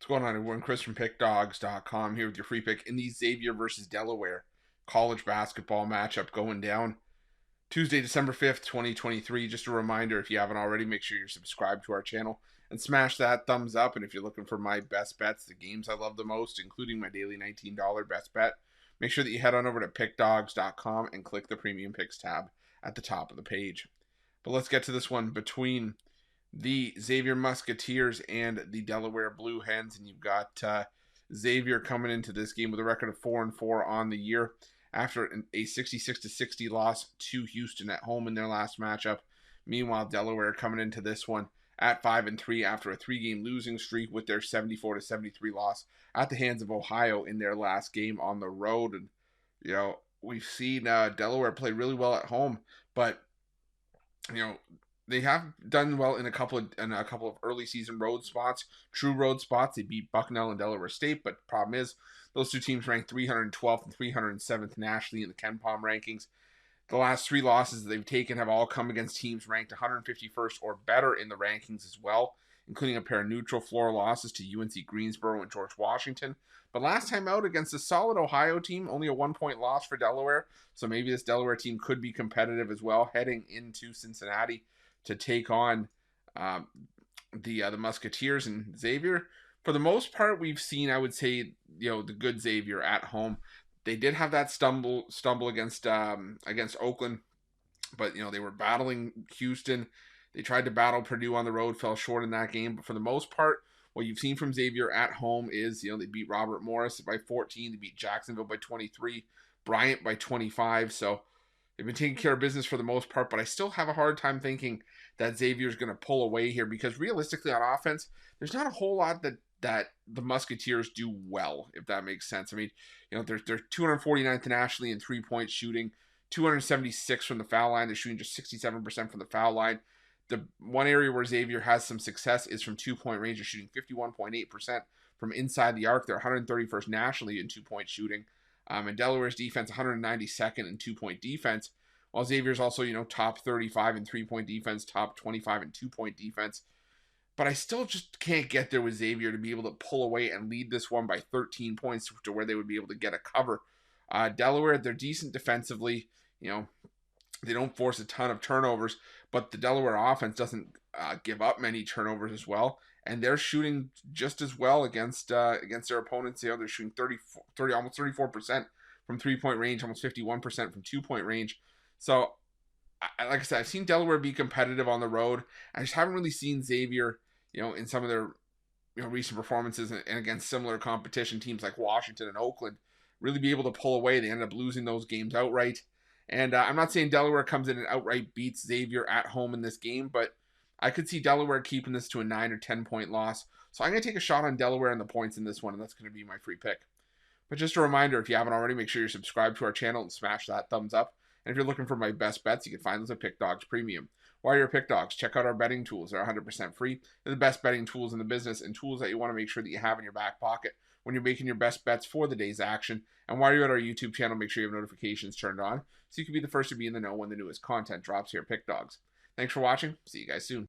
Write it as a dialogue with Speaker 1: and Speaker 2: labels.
Speaker 1: What's going on, everyone? Chris from Pickdawgz.com here with your free pick in the Xavier versus Delaware college basketball matchup going down Tuesday, December 5th, 2023. Just a reminder, if you haven't already, make sure you're subscribed to our channel and smash that thumbs up. And if you're looking for my best bets, the games I love the most, including my daily $19 best bet, make sure that you head on over to Pickdawgz.com and click the Premium Picks tab at the top of the page. But let's get to this one between the Xavier Musketeers and the Delaware Blue Hens, and you've got Xavier coming into this game with a record of 4-4 on the year after a 66-60 loss to Houston at home in their last matchup. Meanwhile, Delaware coming into this one at 5-3 after a 3-game losing streak with their 74-73 loss at the hands of Ohio in their last game on the road. And we've seen Delaware play really well at home, but they have done well in a couple of early season road spots, true road spots. They beat Bucknell and Delaware State, but the problem is those two teams ranked 312th and 307th nationally in the KenPom rankings. The last 3 losses that they've taken have all come against teams ranked 151st or better in the rankings as well, including a pair of neutral floor losses to UNC Greensboro and George Washington. But last time out against a solid Ohio team, only a 1-point loss for Delaware, so maybe this Delaware team could be competitive as well heading into Cincinnati to take on the Musketeers and Xavier. For the most part, we've seen, I would say, the good Xavier at home. They did have that stumble against Oakland, but they were battling Houston. They tried to battle Purdue on the road, fell short in that game. But for the most part, what you've seen from Xavier at home is they beat Robert Morris by 14, they beat Jacksonville by 23, Bryant by 25. So they've been taking care of business for the most part, but I still have a hard time thinking that Xavier's going to pull away here because realistically on offense, there's not a whole lot that the Musketeers do well, if that makes sense. I mean, they're 249th nationally in 3-point shooting, 276 from the foul line. They're shooting just 67% from the foul line. The one area where Xavier has some success is from 2-point range. They're shooting 51.8% from inside the arc. They're 131st nationally in 2-point shooting. And Delaware's defense 192nd in 2-point defense, while Xavier's also, top 35 in 3-point defense, top 25 in 2-point defense. But I still just can't get there with Xavier to be able to pull away and lead this one by 13 points to where they would be able to get a cover. Delaware, they're decent defensively. They don't force a ton of turnovers, but the Delaware offense doesn't give up many turnovers as well. And they're shooting just as well against their opponents. They're shooting almost 34% from 3-point range, almost 51% from 2-point range. So, like I said, I've seen Delaware be competitive on the road. I just haven't really seen Xavier, in some of their recent performances and against similar competition teams like Washington and Oakland, really be able to pull away. They ended up losing those games outright. And I'm not saying Delaware comes in and outright beats Xavier at home in this game, but I could see Delaware keeping this to a 9 or 10-point loss. So I'm going to take a shot on Delaware and the points in this one, and that's going to be my free pick. But just a reminder, if you haven't already, make sure you're subscribed to our channel and smash that thumbs up. And if you're looking for my best bets, you can find those at Pick Dawgz Premium. While you're at Pick Dawgz, check out our betting tools. They're 100% free. They're the best betting tools in the business and tools that you want to make sure that you have in your back pocket when you're making your best bets for the day's action. And while you're at our YouTube channel, make sure you have notifications turned on so you can be the first to be in the know when the newest content drops here at Pick Dawgz. Thanks for watching. See you guys soon.